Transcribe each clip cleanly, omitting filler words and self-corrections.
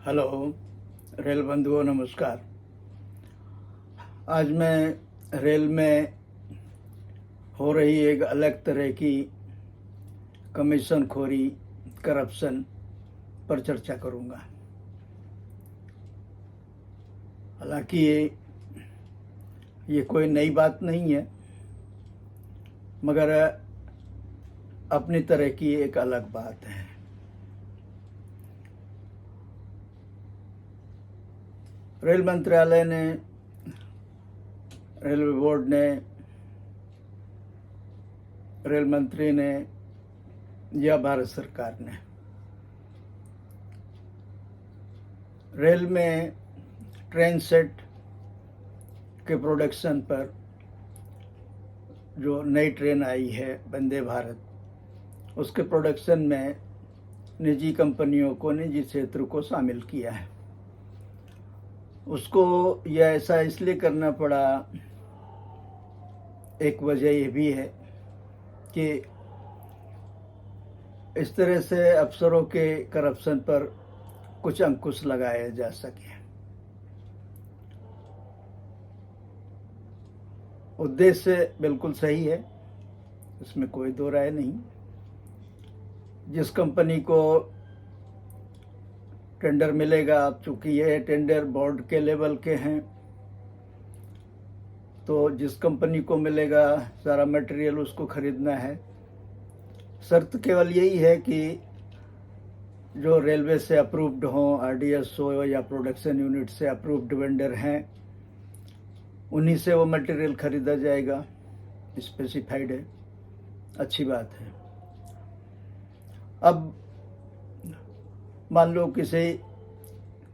Hello rail बंधुओं, नमस्कार। आज मैं रेल में हो रही एक अलग तरह की कमीशन खोरी, करप्शन पर चर्चा करूंगा। हालांकि ये कोई नई बात नहीं है, मगर अपनी तरह की एक अलग बात है। रेल मंत्रालय ने, रेलवे बोर्ड ने, रेल मंत्री ने या भारत सरकार ने रेल में ट्रेन सेट के प्रोडक्शन पर जो नई ट्रेन आई है वंदे भारत, उसके प्रोडक्शन में निजी कंपनियों को, निजी क्षेत्र को शामिल किया है। उसको यह ऐसा इसलिए करना पड़ा, एक वजह यह भी है कि इस तरह से अफसरों के करप्शन पर कुछ अंकुश लगाया जा सके। उद्देश्य बिल्कुल सही है, इसमें कोई दो राय नहीं। जिस कंपनी को टेंडर मिलेगा, अब चूंकि ये टेंडर बोर्ड के लेवल के हैं, तो जिस कंपनी को मिलेगा सारा मटेरियल उसको खरीदना है। शर्त केवल यही है कि जो रेलवे से अप्रूव्ड हों, आरडीएस हो या प्रोडक्शन यूनिट से अप्रूव्ड वेंडर हैं, उन्हीं से वो मटेरियल खरीदा जाएगा। स्पेसिफाइड है, अच्छी बात है। अब मान लो किसी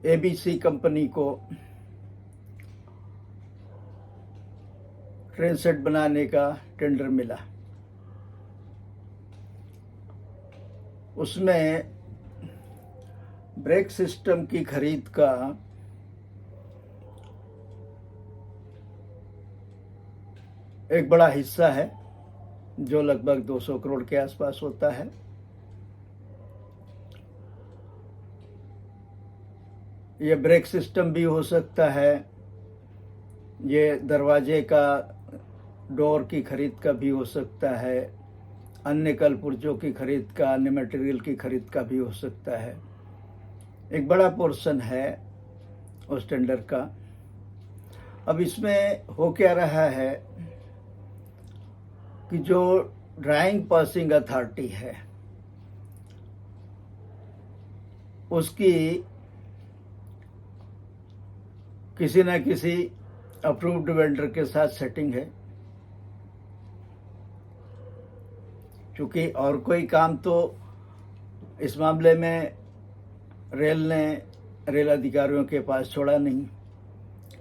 एबीसी कंपनी को ट्रेन सेट बनाने का टेंडर मिला, उसमें ब्रेक सिस्टम की खरीद का एक बड़ा हिस्सा है, जो लगभग 200 करोड़ के आसपास होता है। ये ब्रेक सिस्टम भी हो सकता है, ये दरवाजे का, डोर की खरीद का भी हो सकता है, अन्य कलपुर्जों की खरीद का, अन्य मटेरियल की खरीद का भी हो सकता है। एक बड़ा पोर्शन है उस टेंडर का। अब इसमें हो क्या रहा है कि जो ड्राइंग पासिंग अथॉरिटी है, उसकी किसी न किसी अप्रूव्ड वेंडर के साथ सेटिंग है। क्योंकि और कोई काम तो इस मामले में रेल ने रेल अधिकारियों के पास छोड़ा नहीं,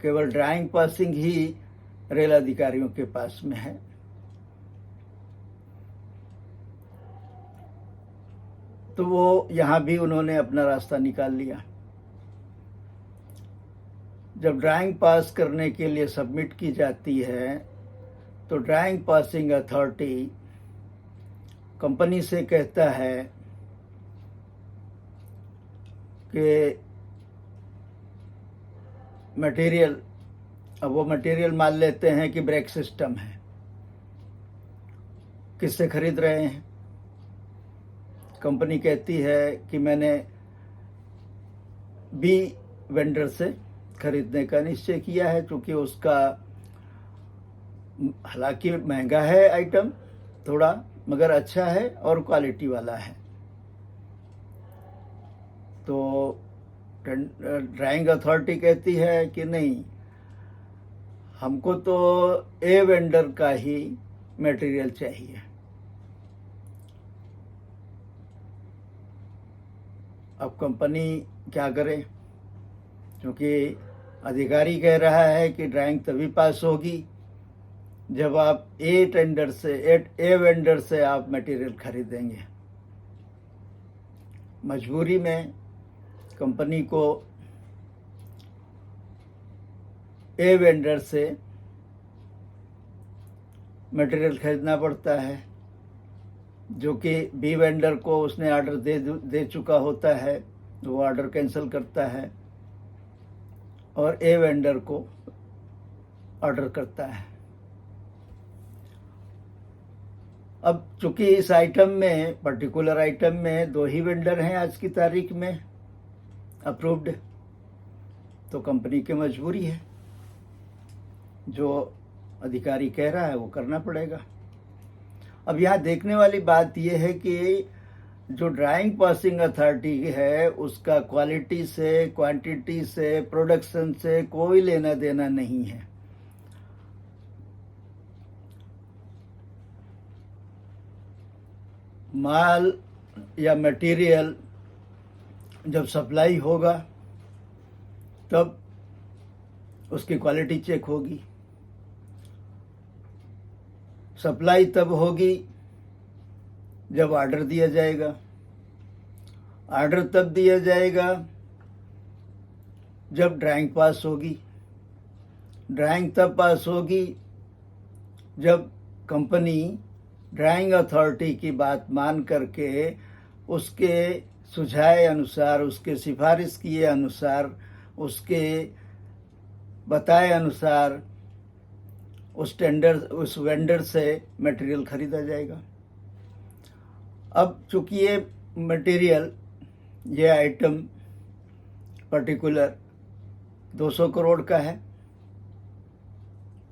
केवल ड्राइंग पासिंग ही रेल अधिकारियों के पास में है। तो वो यहां भी उन्होंने अपना रास्ता निकाल लिया। जब ड्राइंग पास करने के लिए सबमिट की जाती है, तो ड्राइंग पासिंग अथॉरिटी कंपनी से कहता है कि मटेरियल, अब वो मटेरियल मान लेते हैं कि ब्रेक सिस्टम है, किससे खरीद रहे हैं? कंपनी कहती है कि मैंने बी वेंडर से खरीदने का निश्चय किया है, क्योंकि उसका हालांकि महंगा है आइटम थोड़ा, मगर अच्छा है और क्वालिटी वाला है। तो ड्राइंग अथॉरिटी कहती है कि नहीं, हमको तो ए वेंडर का ही मटेरियल चाहिए। अब कंपनी क्या करे, क्योंकि अधिकारी कह रहा है कि ड्राइंग तभी पास होगी जब आप ए वेंडर से आप मटेरियल खरीदेंगे। मजबूरी में कंपनी को ए वेंडर से मटेरियल खरीदना पड़ता है, जो कि बी वेंडर को उसने ऑर्डर दे चुका होता है वो ऑर्डर कैंसिल करता है और ए वेंडर को ऑर्डर करता है। अब चूंकि इस आइटम में, पर्टिकुलर आइटम में 2 ही वेंडर हैं आज की तारीख में अप्रूव्ड, तो कंपनी की मजबूरी है, जो अधिकारी कह रहा है वो करना पड़ेगा। अब यहाँ देखने वाली बात यह है कि जो ड्राइंग पासिंग अथॉरिटी है उसका क्वालिटी से, क्वांटिटी से, प्रोडक्शन से कोई लेना देना नहीं है। माल या मटेरियल जब सप्लाई होगा तब उसकी क्वालिटी चेक होगी। सप्लाई तब होगी जब ऑर्डर दिया जाएगा। ऑर्डर तब दिया जाएगा जब ड्राइंग पास होगी। ड्राइंग तब पास होगी जब कंपनी ड्राइंग अथॉरिटी की बात मान करके उसके सुझाए अनुसार, उसके सिफारिश किए अनुसार, उसके बताए अनुसार उस वेंडर से मटेरियल खरीदा जाएगा। अब चूंकि ये मटेरियल, ये आइटम पर्टिकुलर 200 करोड़ का है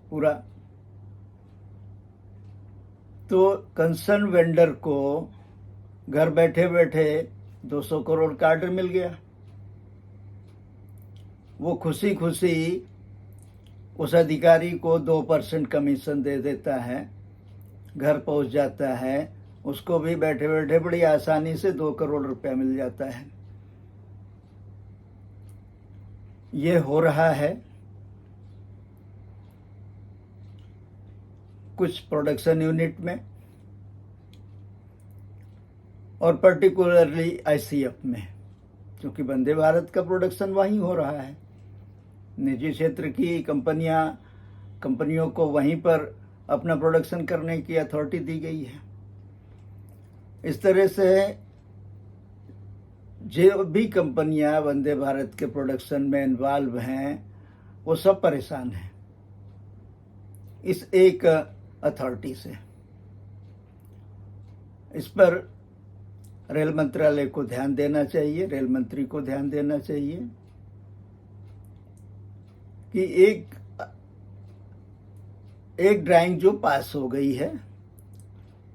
पूरा, तो कंसर्न वेंडर को घर बैठे बैठे 200 करोड़ का ऑर्डर मिल गया। वो खुशी खुशी उस अधिकारी को 2% कमीशन दे देता है, घर पहुंच जाता है, उसको भी बैठे बैठे बड़ी आसानी से 2 करोड़ रुपया मिल जाता है। ये हो रहा है कुछ प्रोडक्शन यूनिट में और पर्टिकुलरली आईसीएफ में, क्योंकि वंदे भारत का प्रोडक्शन वहीं हो रहा है। निजी क्षेत्र की कंपनियों को वहीं पर अपना प्रोडक्शन करने की अथॉरिटी दी गई है। इस तरह से जो भी कंपनियां वंदे भारत के प्रोडक्शन में इन्वॉल्व हैं वो सब परेशान हैं इस एक अथॉरिटी से। इस पर रेल मंत्रालय को ध्यान देना चाहिए, रेल मंत्री को ध्यान देना चाहिए कि एक ड्राइंग जो पास हो गई है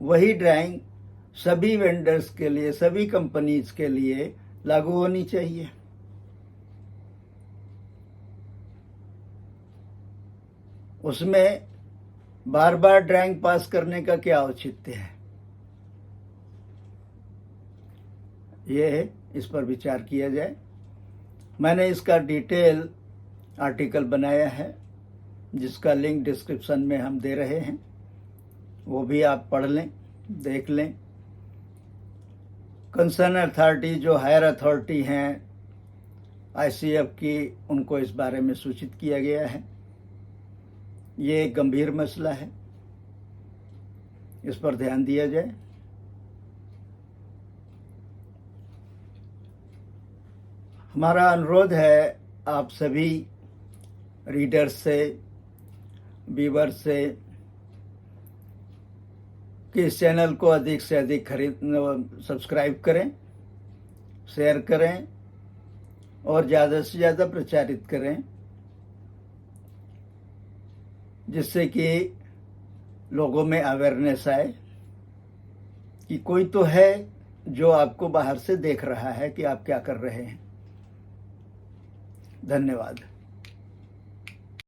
वही ड्राइंग सभी वेंडर्स के लिए, सभी कंपनीज के लिए लागू होनी चाहिए। उसमें बार बार ड्राइंग पास करने का क्या औचित्य है, ये है, इस पर विचार किया जाए। मैंने इसका डिटेल आर्टिकल बनाया है जिसका लिंक डिस्क्रिप्शन में हम दे रहे हैं, वो भी आप पढ़ लें, देख लें। कंसर्न अथॉरिटी जो हायर अथॉरिटी हैं आईसीएफ की, उनको इस बारे में सूचित किया गया है। ये एक गंभीर मसला है, इस पर ध्यान दिया जाए। हमारा अनुरोध है आप सभी रीडर्स से, व्यूअर्स से कि इस चैनल को अधिक से अधिक सब्सक्राइब करें, शेयर करें और ज़्यादा से ज़्यादा प्रचारित करें, जिससे कि लोगों में अवेयरनेस आए कि कोई तो है जो आपको बाहर से देख रहा है कि आप क्या कर रहे हैं। धन्यवाद।